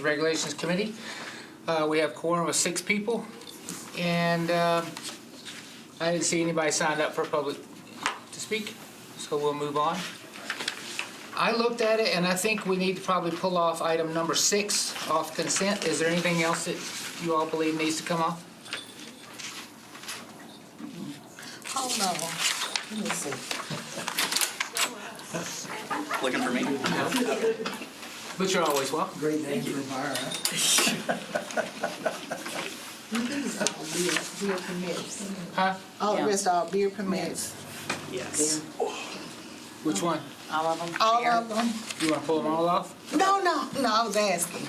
and Regulations Committee. We have quorum of 6 people, and I didn't see anybody signed up for public to speak, so we'll move on. I looked at it, and I think we need to probably pull off item number 6 off consent. Is there anything else that you all believe needs to come off? Oh, no. Let me see. Looking for me? But you're always welcome. Great name for a bar, huh? These are all beer permits. Huh? All the rest are all beer permits. Yes. Which one? All of them? All of them? You want to pull them all off? No, I was asking.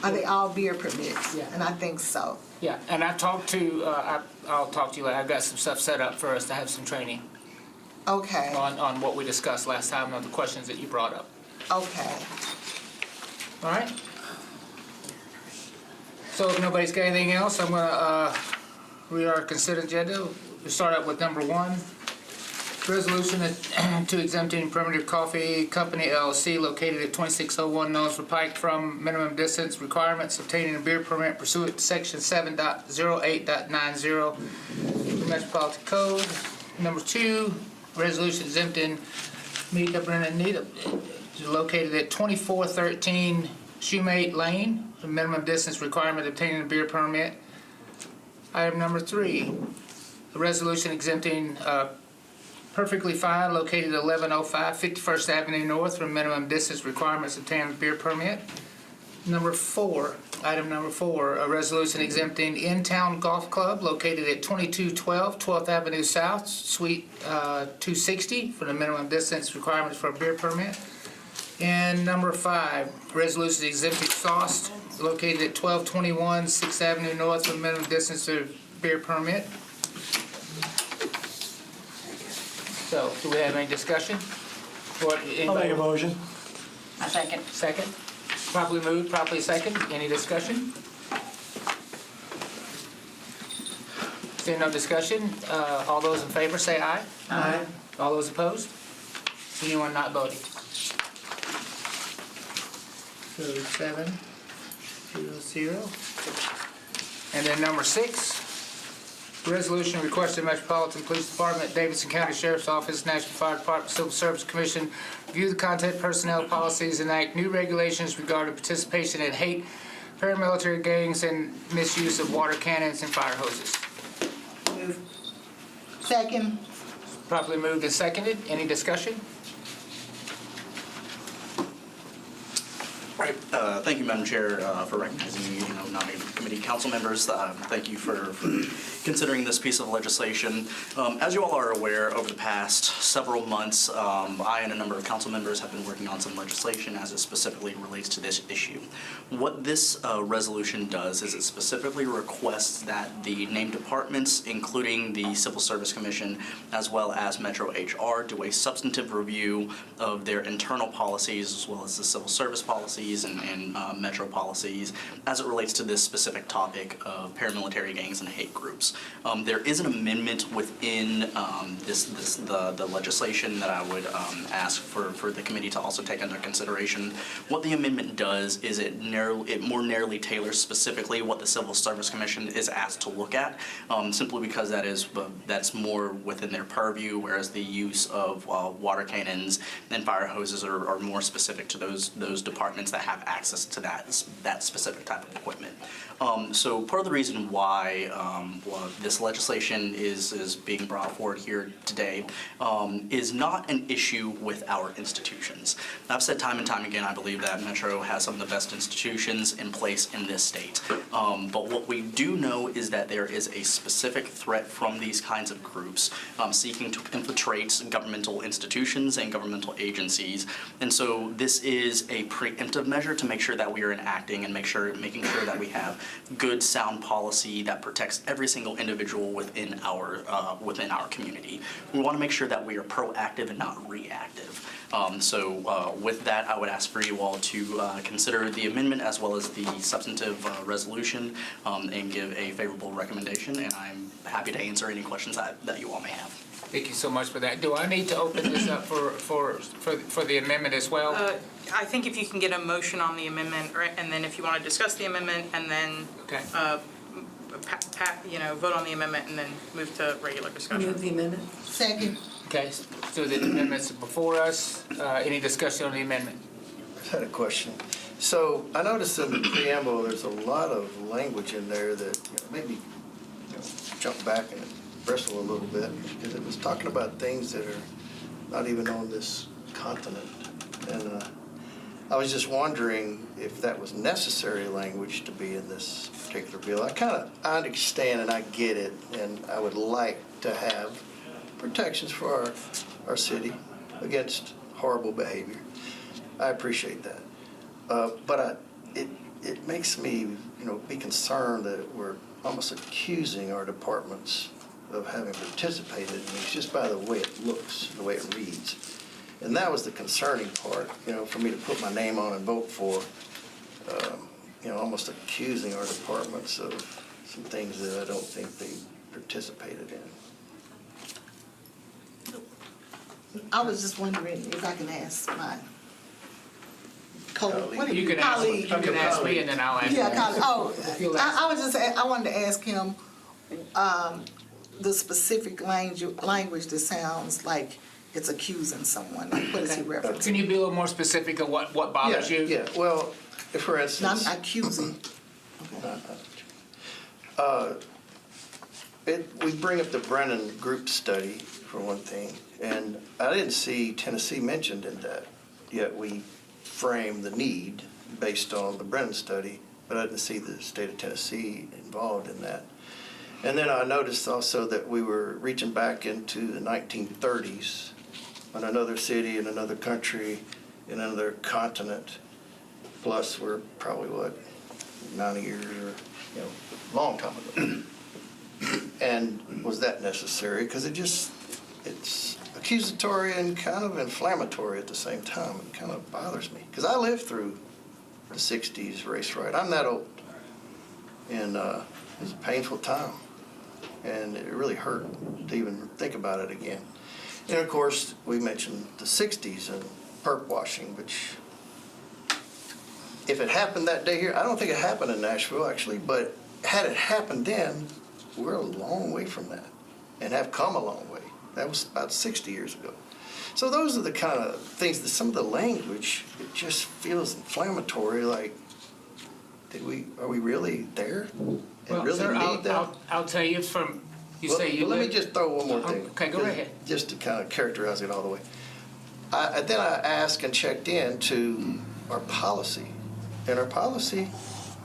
Are they all beer permits? Yeah. And I think so. Yeah, and I've talked to, I'll talk to you later. I've got some stuff set up for us to have some training Okay, on what we discussed last time, on the questions that you brought up. okay. All right? So if nobody's got anything else, I'm gonna read our consent agenda. We'll start out with number 1. Resolution to exempting Primitive Coffee Company LLC located at 2601 Nashville Pike from minimum distance requirements obtaining a beer permit pursuant to section 7.08.90 of the Metropolitan Code. Number 2, resolution exempting Meet Up and Need Up located at 2413 Shoemate Lane from minimum distance requirement obtaining a beer permit. Item number 3, a resolution exempting Perfectly Fine located at 1105 51st Avenue North from minimum distance requirements obtaining a beer permit. Number 4, item number 4, a resolution exempting In-Town Golf Club located at 2212 12th Avenue South, Suite 260 for the minimum distance requirements for a beer permit. And number 5, resolution exempting Sauce located at 1221 6th Avenue North from minimum distance to beer permit. So, do we have any discussion? I'll make a motion. A second. Second? Properly moved, properly second. Any discussion? Seeing no discussion, all those in favor say aye. Aye. All those opposed? Anyone not voting? So 7-0. And then number 6. Resolution requesting Metropolitan Police Department, Davidson County Sheriff's Office, National Fire Department, Civil Service Commission review the content, personnel policies, and enact new regulations regarding participation in hate, paramilitary gangs, and misuse of water cannons and fire hoses. Second. Properly moved and seconded. Any discussion? All right. Thank you, Madam Chair, for recognizing me, nominating committee council members. Thank you for considering this piece of legislation. As you all are aware, over the past several months, I and a number of council members have been working on some legislation as it specifically relates to this issue. What this resolution does is it specifically requests that the named departments, including the Civil Service Commission, as well as Metro HR, do a substantive review of their internal policies as well as the civil service policies and Metro policies as it relates to this specific topic of paramilitary gangs and hate groups. There is an amendment within the legislation that I would ask for the committee to also take under consideration. What the amendment does is it more narrowly tailors specifically what the Civil Service Commission is asked to look at, simply because that's more within their purview, whereas the use of water cannons and fire hoses are more specific to those departments that have access to that specific type of equipment. So part of the reason why this legislation is being brought forward here today is not an issue with our institutions. I've said time and time again, I believe that Metro has some of the best institutions in place in this state. But what we do know is that there is a specific threat from these kinds of groups seeking to infiltrate governmental institutions and governmental agencies. And so this is a preemptive measure to make sure that we are enacting and making sure that we have good, sound policy that protects every single individual within our community. We want to make sure that we are proactive and not reactive. So with that, I would ask for you all to consider the amendment as well as the substantive resolution and give a favorable recommendation, and I'm happy to answer any questions that you all may have. Thank you so much for that. Do I need to open this up for the amendment as well? I think if you can get a motion on the amendment, and then if you want to discuss the amendment, and then, Okay. vote on the amendment, and then move to regular discussion. Move the amendment. Second. Okay, so the amendment's before us. Any discussion on the amendment? I had a question. So I noticed in the preamble, there's a lot of language in there that maybe jump back and bristle a little bit, because it was talking about things that are not even on this continent. And I was just wondering if that was necessary language to be in this particular bill. I understand and I get it, and I would like to have protections for our city against horrible behavior. I appreciate that. But it makes me, be concerned that we're almost accusing our departments of having participated in these just by the way it looks, the way it reads. And that was the concerning part, for me to put my name on and vote for, almost accusing our departments of some things that I don't think they participated in. I was just wondering if I can ask my colleague. You can ask me and then I'll ask you. Yeah, colleague. If you'll I wanted to ask him the specific language that sounds like it's accusing someone. Like, what is he referencing? Can you be a little more specific of what bothers you? Yeah, well, for No, instance. I'm accusing. We bring up the Brennan Group study, for one thing, and I didn't see Tennessee mentioned in that, yet we frame the need based on the Brennan study, but I didn't see the state of Tennessee involved in that. And then I noticed also that we were reaching back into the 1930s when another city in another country in another continent, plus we're probably, 90 years or, long time ago. And was that necessary? Because it's accusatory and kind of inflammatory at the same time. It kind of bothers me. Because I lived through the 60s race riot. I'm that old. And it was a painful time. And it really hurt to even think about it again. And of course, we mentioned the 60s and perp washing, which if it happened that day here, I don't think it happened in Nashville actually, but had it happened then, we're a long way from that and have come a long way. That was about 60 years ago. So those are the kind of things that some of the language, it just feels inflammatory, like, are we really there? And Well, really sir, need that? I'll tell you from, say you Let me live. just throw one more thing. Okay, go ahead. Just to kind of characterize it all the way. Then I asked and checked into our policy, and our policy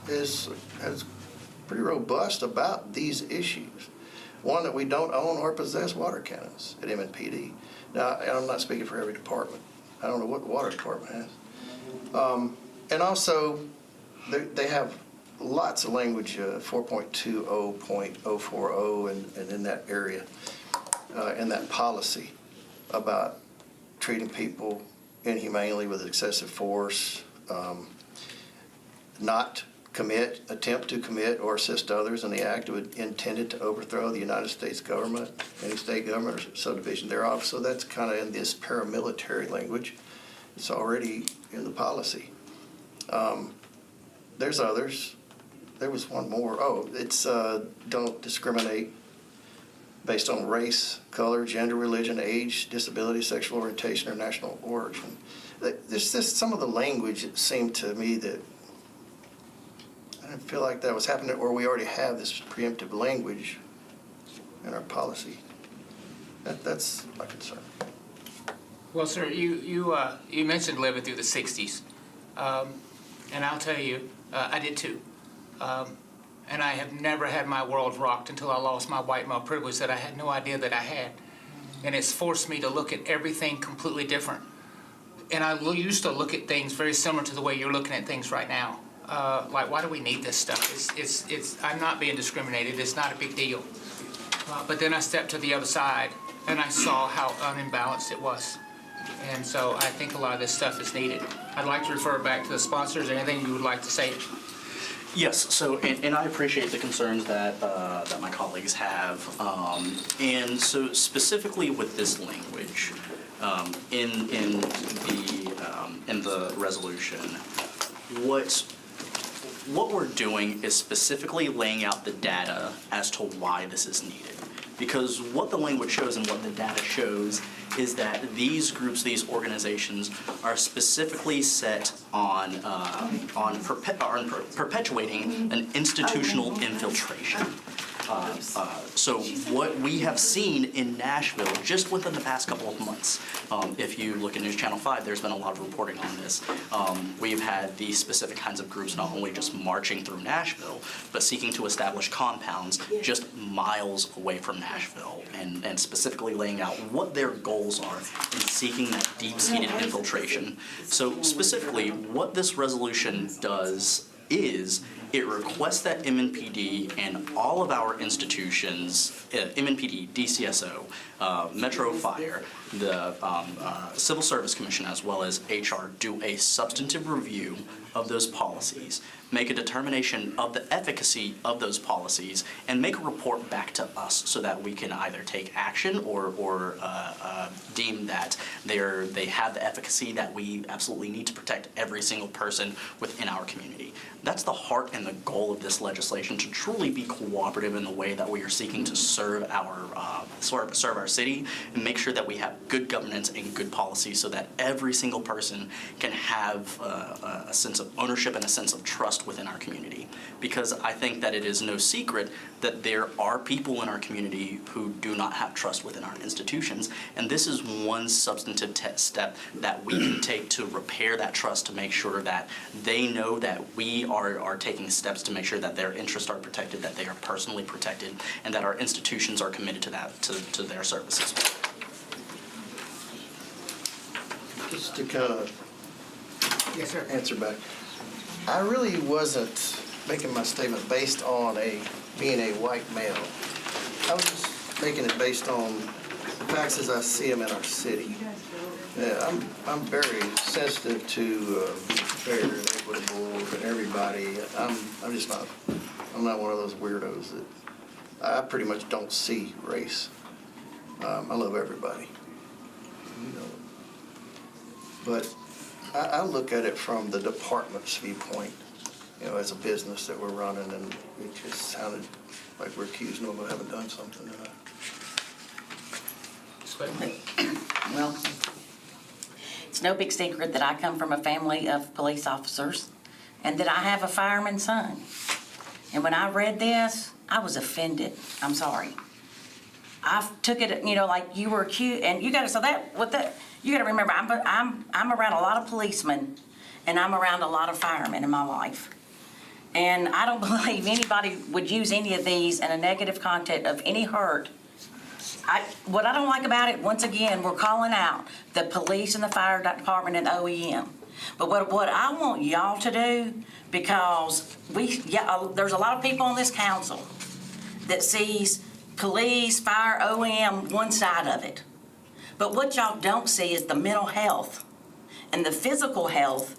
is pretty robust about these issues. One, that we don't own or possess water cannons at MNPD. Now, and I'm not speaking for every department. I don't know what the water department has. And also, they have lots of language, 4.20.040 and in that area, in that policy about treating people inhumanely with excessive force, not attempt to commit or assist others in the act intended to overthrow the United States government, any state government or subdivision thereof. So that's kind of in this paramilitary language. It's already in the policy. There's others. There was one more. Oh, it's don't discriminate based on race, color, gender, religion, age, disability, sexual orientation, or national origin. There's just some of the language, it seemed to me that I didn't feel like that was happening, or we already have this preemptive language in our policy. That's my concern. Well, sir, you mentioned living through the 60s. And I'll tell you, I did too. And I have never had my world rocked until I lost my white male privilege that I had no idea that I had. And it's forced me to look at everything completely different. And I used to look at things very similar to the way you're looking at things right now. Like, why do we need this stuff? I'm not being discriminated. It's not a big deal. But then I stepped to the other side, and I saw how unimbalanced it was. And so I think a lot of this stuff is needed. I'd like to refer back to the sponsors. Anything you would like to say? Yes, so, and I appreciate the concerns that, that my colleagues have. And so specifically with this language, in the resolution, what we're doing is specifically laying out the data as to why this is needed. Because what the language shows and what the data shows is that these groups, these organizations, are specifically set on perpetuating an institutional infiltration. So what we have seen in Nashville just within the past couple of months, if you look at News Channel 5, there's been a lot of reporting on this. We've had these specific kinds of groups not only just marching through Nashville, but seeking to establish compounds just miles away from Nashville, and specifically laying out what their goals are in seeking that deep-seated infiltration. So specifically, what this resolution does is it requests that MNPD and all of our institutions, MNPD, DCSO, Metro Fire, the Civil Service Commission, as well as HR, do a substantive review of those policies, make a determination of the efficacy of those policies, and make a report back to us so that we can either take action or deem that they have the efficacy that we absolutely need to protect every single person within our community. That's the heart and the goal of this legislation, to truly be cooperative in the way that we are seeking to serve our city and make sure that we have good governance and good policy so that every single person can have a sense of ownership and a sense of trust within our community. Because I think that it is no secret that there are people in our community who do not have trust within our institutions, and this is one substantive step that we can take to repair that trust, to make sure that they know that we are taking steps to make sure that their interests are protected, that they are personally protected, and that our institutions are committed to that, to their services. Just to kind of Yes, sir. answer back, I really wasn't making my statement based on being a white male. I was just making it based on the facts as I see them in our city. Yeah, I'm very sensitive to being fair and equitable for everybody. I'm just not. I'm not one of those weirdos that I pretty much don't see race. I love everybody, you know. But I look at it from the department's viewpoint, you know, as a business that we're running, and it just sounded like we're accusing them of having done something. Well, it's no big secret that I come from a family of police officers and that I have a fireman's son. And when I read this, I was offended. I'm sorry. I took it, you know, like you were accused, and you got to, you got to remember, I'm around a lot of policemen, and I'm around a lot of firemen in my life. And I don't believe anybody would use any of these in a negative content of any hurt. What I don't like about it, once again, we're calling out the police and the fire department and OEM. But what I want y'all to do, because there's a lot of people on this council that sees police, fire, OEM, one side of it. But what y'all don't see is the mental health and the physical health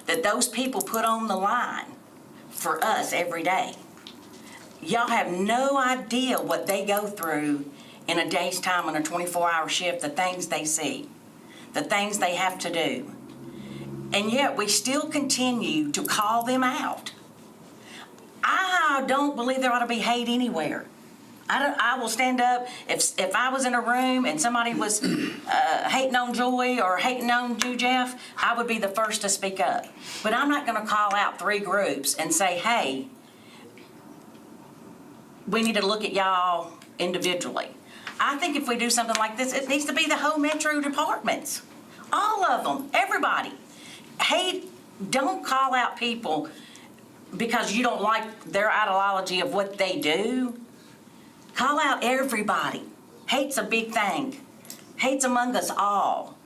that those people put on the line for us every day. Y'all have no idea what they go through in a day's time on a 24-hour shift, the things they see, the things they have to do. And yet we still continue to call them out. I don't believe there ought to be hate anywhere. I will stand up, if I was in a room and somebody was hating on Joy or hating on you, Jeff, I would be the first to speak up. But I'm not gonna call out 3 groups and say, hey, we need to look at y'all individually. I think if we do something like this, it needs to be the whole Metro departments. All of them, everybody. Hate, don't call out people because you don't like their ideology of what they do. Call out everybody. Hate's a big thing. Hate's among us all.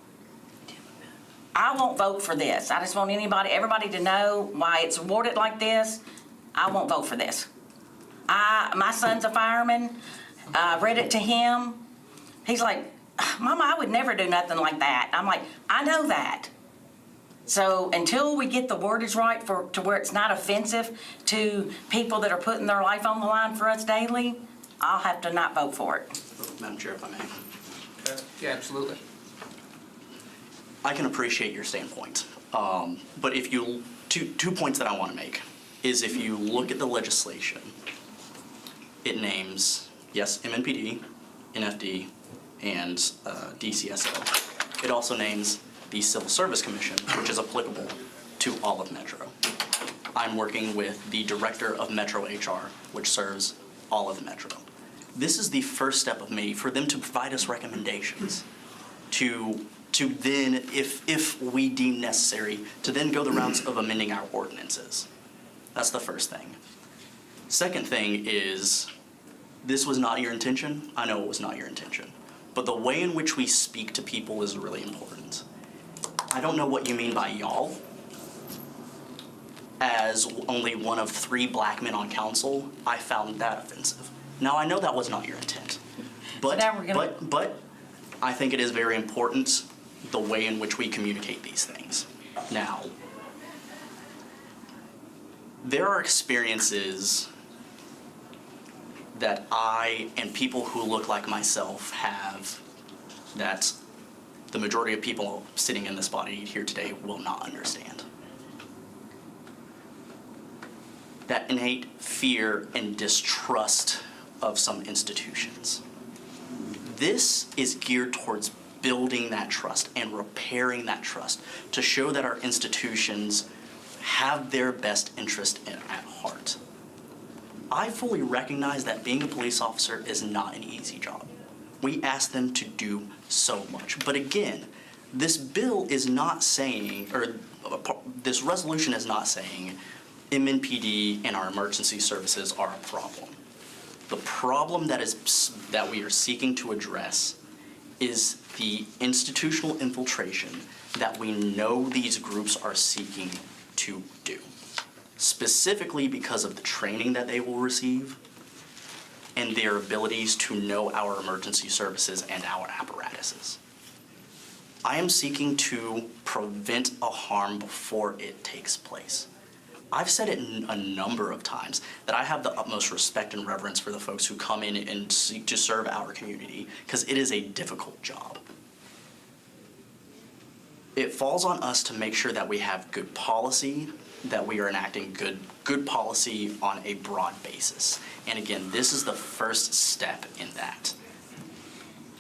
I won't vote for this. I just want everybody to know why it's worded like this. I won't vote for this. My son's a fireman. I read it to him. He's like, Mama, I would never do nothing like that. I'm like, I know that. So until we get the wordage right to where it's not offensive to people that are putting their life on the line for us daily, I'll have to not vote for it. Madam Chair, if I may. Yeah, absolutely. I can appreciate your standpoint, but if you, two points that I want to make is if you look at the legislation, it names, yes, MNPD, NFD, and DCSO. It also names the Civil Service Commission, which is applicable to all of Metro. I'm working with the Director of Metro HR, which serves all of Metro. This is the first step of me for them to provide us recommendations to then, if we deem necessary, to then go the rounds of amending our ordinances. That's the first thing. Second thing is, this was not your intention. I know it was not your intention. But the way in which we speak to people is really important. I don't know what you mean by y'all. As only one of 3 black men on council, I found that offensive. Now, I know that was not your intent. But, but I think it is very important the way in which we communicate these things. Now, there are experiences that I and people who look like myself have that the majority of people sitting in this body here today will not understand. That innate fear and distrust of some institutions. This is geared towards building that trust and repairing that trust to show that our institutions have their best interest at heart. I fully recognize that being a police officer is not an easy job. We ask them to do so much. But again, this bill is not saying, or this resolution is not saying MNPD and our emergency services are a problem. The problem that we are seeking to address is the institutional infiltration that we know these groups are seeking to do, specifically because of the training that they will receive and their abilities to know our emergency services and our apparatuses. I am seeking to prevent a harm before it takes place. I've said it a number of times that I have the utmost respect and reverence for the folks who come in and seek to serve our community, because it is a difficult job. It falls on us to make sure that we have good policy, that we are enacting good policy on a broad basis. And again, this is the first step in that.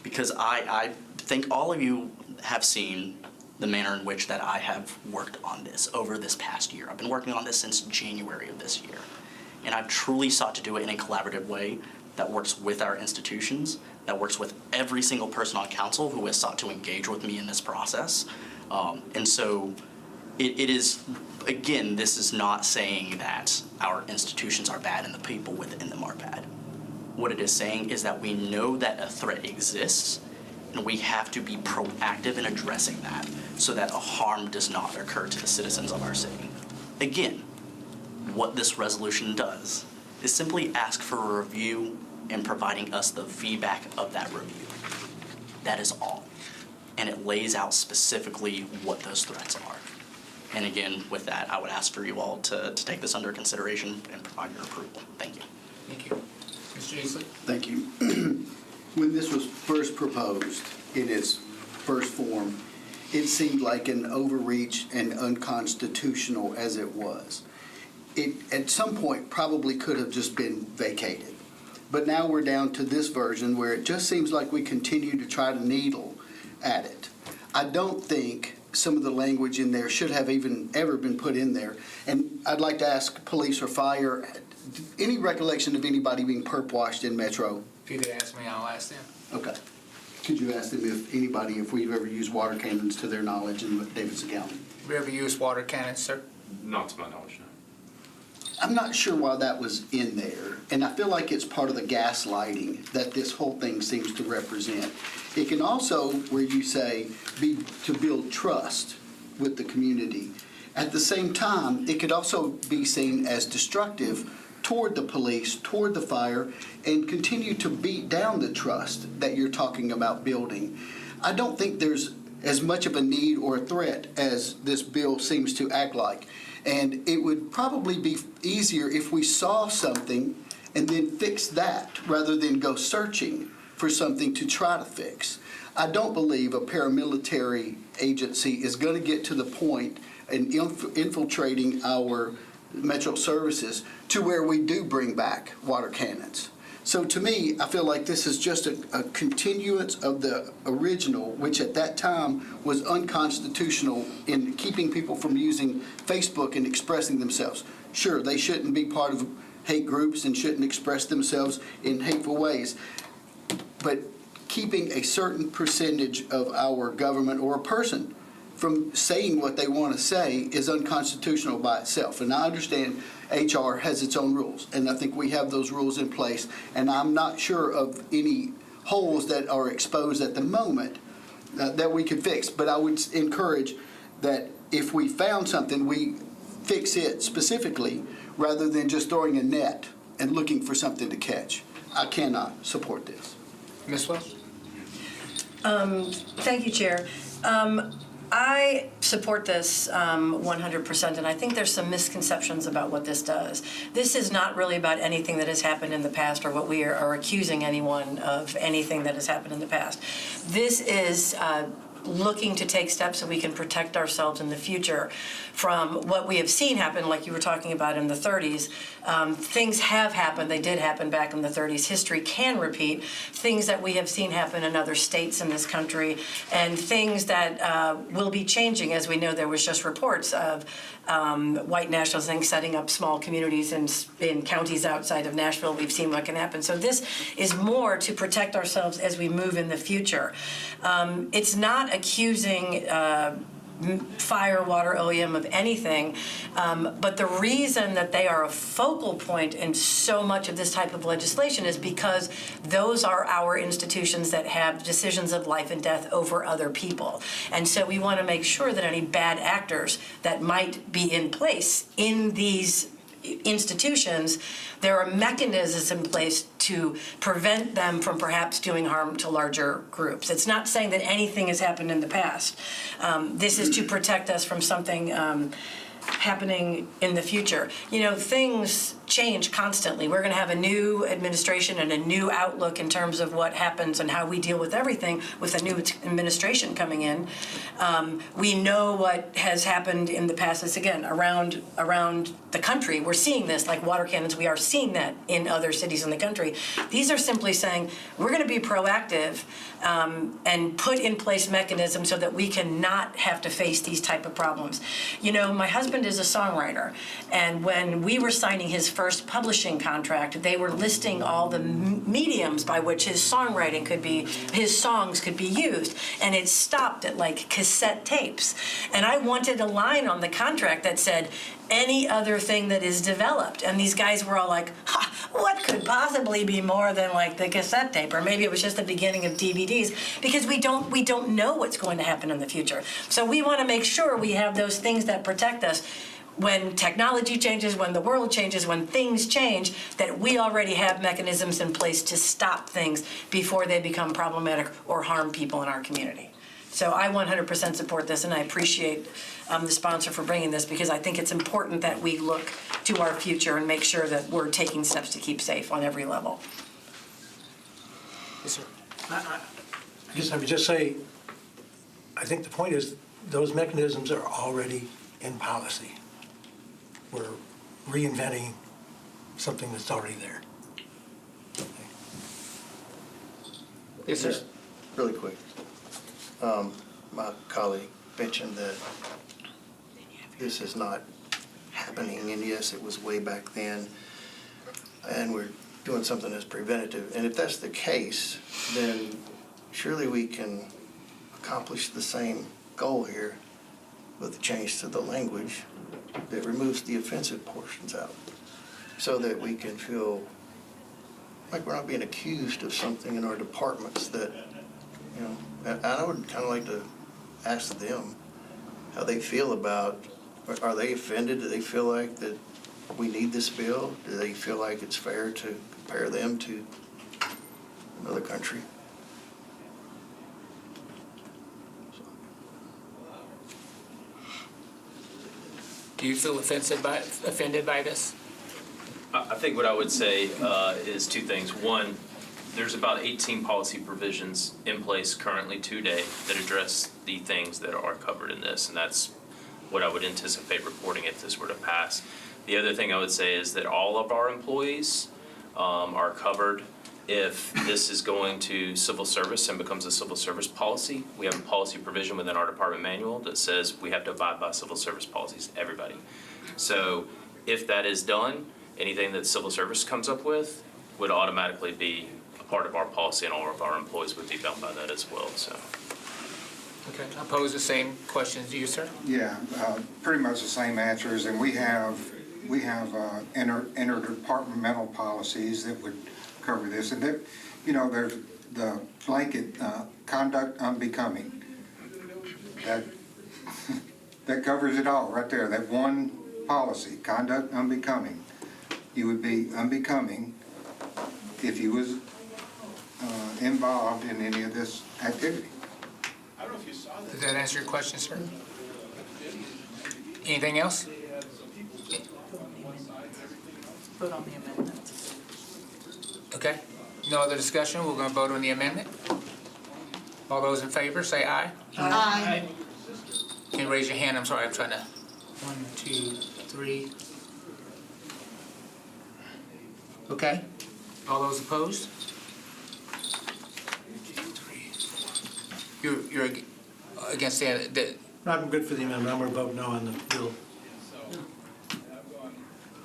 Because I think all of you have seen the manner in which that I have worked on this over this past year. I've been working on this since January of this year. And I've truly sought to do it in a collaborative way that works with our institutions, that works with every single person on council who has sought to engage with me in this process. And so it is, again, this is not saying that our institutions are bad and the people within them are bad. What it is saying is that we know that a threat exists, and we have to be proactive in addressing that so that a harm does not occur to the citizens of our city. Again, what this resolution does is simply ask for a review and providing us the feedback of that review. That is all. And it lays out specifically what those threats are. And again, with that, I would ask for you all to take this under consideration and provide your approval. Thank you. Thank you. Mr. Easley? Thank you. When this was first proposed in its first form, it seemed like an overreach and unconstitutional as it was. It, at some point, probably could have just been vacated. But now we're down to this version where it just seems like we continue to try to needle at it. I don't think some of the language in there should have even ever been put in there. And I'd like to ask police or fire, any recollection of anybody being perp washed in Metro? If you could ask me, I'll ask them. Okay. Could you ask them if we've ever used water cannons to their knowledge in Davidson County? Have you ever used water cannons, sir? Not to my knowledge, no. I'm not sure why that was in there, and I feel like it's part of the gaslighting that this whole thing seems to represent. It can also, where you say, be to build trust with the community. At the same time, it could also be seen as destructive toward the police, toward the fire, and continue to beat down the trust that you're talking about building. I don't think there's as much of a need or a threat as this bill seems to act like. And it would probably be easier if we saw something and then fix that rather than go searching for something to try to fix. I don't believe a paramilitary agency is going to get to the point in infiltrating our metro services to where we do bring back water cannons. So to me, I feel like this is just a continuance of the original, which at that time was unconstitutional in keeping people from using Facebook and expressing themselves. Sure, they shouldn't be part of hate groups and shouldn't express themselves in hateful ways, but keeping a certain percentage of our government or a person from saying what they want to say is unconstitutional by itself. And I understand HR has its own rules, and I think we have those rules in place, and I'm not sure of any holes that are exposed at the moment that we could fix. But I would encourage that if we found something, we fix it specifically rather than just throwing a net and looking for something to catch. I cannot support this. Ms. Wells? Thank you, Chair. I support this 100%, and I think there's some misconceptions about what this does. This is not really about anything that has happened in the past or what we are accusing anyone of anything that has happened in the past. This is looking to take steps so we can protect ourselves in the future from what we have seen happen, like you were talking about in the 30s. Things have happened. They did happen back in the 30s. History can repeat. Things that we have seen happen in other states in this country, and things that will be changing. As we know, there was just reports of white nationalists setting up small communities in counties outside of Nashville. We've seen what can happen. So this is more to protect ourselves as we move in the future. It's not accusing fire, water, OEM of anything, but the reason that they are a focal point in so much of this type of legislation is because those are our institutions that have decisions of life and death over other people. And so we want to make sure that any bad actors that might be in place in these institutions, there are mechanisms in place to prevent them from perhaps doing harm to larger groups. It's not saying that anything has happened in the past. This is to protect us from something happening in the future. You know, things change constantly. We're going to have a new administration and a new outlook in terms of what happens and how we deal with everything with a new administration coming in. We know what has happened in the past. It's again around the country. We're seeing this, like water cannons. We are seeing that in other cities in the country. These are simply saying we're going to be proactive and put in place mechanisms so that we can not have to face these type of problems. You know, my husband is a songwriter, and when we were signing his first publishing contract, they were listing all the mediums by which his songwriting could be, his songs could be used, and it stopped at like cassette tapes. And I wanted a line on the contract that said, any other thing that is developed. And these guys were all like, ha, what could possibly be more than like the cassette tape? Or maybe it was just the beginning of DVDs, because we don't know what's going to happen in the future. So we want to make sure we have those things that protect us when technology changes, when the world changes, when things change, that we already have mechanisms in place to stop things before they become problematic or harm people in our community. So I 100% support this, and I appreciate the sponsor for bringing this, because I think it's important that we look to our future and make sure that we're taking steps to keep safe on every level. Yes, sir. I guess I would just say, I think the point is those mechanisms are already in policy. We're reinventing something that's already there. Yes, sir. Just really quick. My colleague mentioned that this is not happening, and yes, it was way back then, and we're doing something that's preventative. And if that's the case, then surely we can accomplish the same goal here with the change to the language that removes the offensive portions out, so that we can feel like we're not being accused of something in our departments that, you know, and I would kind of like to ask them how they feel about, are they offended? Do they feel like that we need this bill? Do they feel like it's fair to compare them to another country? So, Do you feel offended by this? I think what I would say is two things. One, there's about 18 policy provisions in place currently today that address the things that are covered in this, and that's what I would anticipate reporting if this were to pass. The other thing I would say is that all of our employees are covered if this is going to civil service and becomes a civil service policy. We have a policy provision within our department manual that says we have to abide by civil service policies, everybody. So if that is done, anything that civil service comes up with would automatically be a part of our policy, and all of our employees would be bound by that as well, so. Okay, I pose the same questions to you, sir. Yeah, pretty much the same answers, and we have interdepartmental policies that would cover this, and that, you know, there's the blanket conduct unbecoming. That covers it all right there. That one policy, conduct unbecoming. You would be unbecoming if you was involved in any of this activity. Does that answer your question, sir? Anything else? Vote on the amendment. Okay, no other discussion, we're gonna vote on the amendment. All those in favor, say aye. Aye. Can you raise your hand? I'm sorry, I'm trying to, 1, 2, 3. Okay, all those opposed? You're against the, I'm good for the amendment. I'm going to vote no on the bill.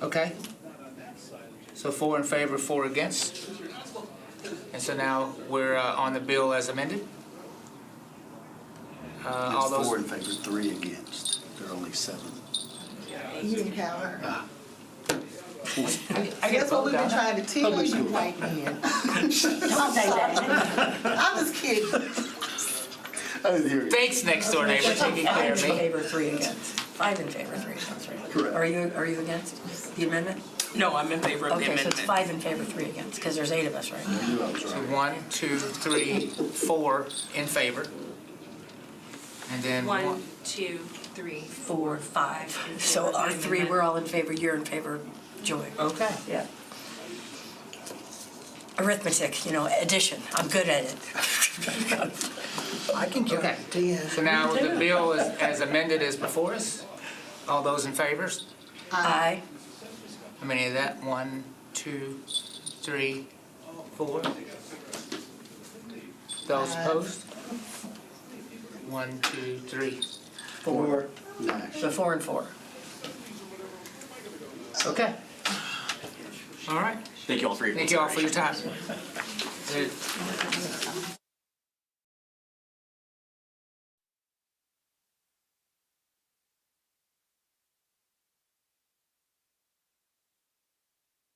okay. So 4 in favor, 4 against. And so now we're on the bill as amended. All It's those. 4 in favor, 3 against. There are only 7. You didn't count her. I Guess what we've been trying to tell you, white man. Don't say that. I'm just kidding. I didn't hear you. Thanks, next door neighbor, taking care of Five in me. favor, 3 against. 5 in favor, 3 against, right? Correct. Are you against the amendment? No, I'm in favor of the Okay, so it's amendment. 5 in favor, 3 against, because there's 8 of us, right? I knew I was So right. 1, 2, 3, 4 in favor. And then 1, 2, 3, 4, 5. So our 3, we're all in favor, you're in favor, Joy. Okay. Yeah. Arithmetic, you know, addition, I'm good at it. I can count Okay. 10. So now the bill is, as amended is before us. All those in favor? Aye. How many of that? 1, 2, 3, 4. Those opposed? 1, 2, 3, 4. Nash. So 4 and 4. Okay. All right. Thank you all for your Thank you all for your consideration. time.